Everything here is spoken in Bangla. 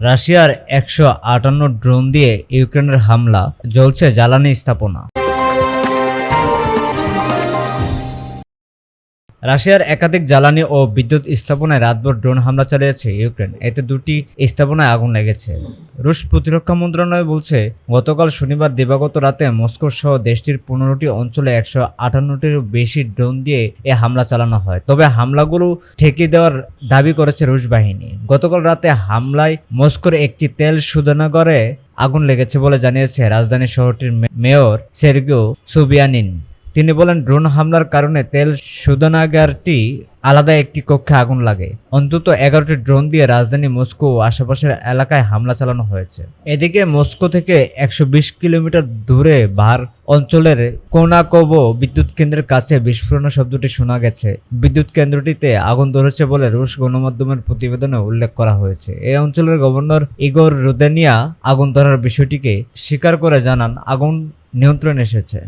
রাশিয়ার 158 ড্রোন দিয়ে ইউক্রেনের হামলা, জ্বলছে জ্বালানি স্থাপনা। রাশিয়ার একাধিক জ্বালানি ও বিদ্যুৎ স্থাপনায় রাতভর ড্রোন হামলা চালিয়েছে ইউক্রেন। এতে দুটি স্থাপনায় আগুন লেগেছে। রুশ প্রতিরক্ষা মন্ত্রণালয় বলছে, গতকাল শনিবার দিবাগত রাতে মস্কো সহ দেশটির 15টি অঞ্চলে 158টিরও বেশি ড্রোন দিয়ে এ হামলা চালানো হয়। তবে হামলাগুলো ঠেকে দেওয়ার দাবি করেছে রুশ বাহিনী। গতকাল রাতে হামলায় মস্কোর একটি তেল শোধনাগারে আগুন লেগেছে বলে জানিয়েছে রাজধানী শহরটির মেয়র সের্গিও সোবিয়ানিন। তিনি বলেন, ড্রোন হামলার কারণে তেল শোধনাগারটি আলাদা একটি কক্ষে আগুন লাগে। অন্তত 11টি ড্রোন দিয়ে রাজধানী মস্কো ও আশেপাশের এলাকায় হামলা চালানো হয়েছে। এদিকে মস্কো থেকে 120 কিলোমিটার দূরে ভার অঞ্চলের কোনাকোভো বিদ্যুৎ কেন্দ্রের কাছে বিস্ফোরণের শব্দটি শোনা গেছে। বিদ্যুৎ কেন্দ্রটিতে আগুন ধরেছে বলে রুশ গণমাধ্যমের প্রতিবেদনে উল্লেখ করা হয়েছে। এই অঞ্চলের গভর্নর ইগোর রোদেনিয়া আগুন ধরার বিষয়টিকে স্বীকার করে জানান, আগুন নিয়ন্ত্রণে এসেছে।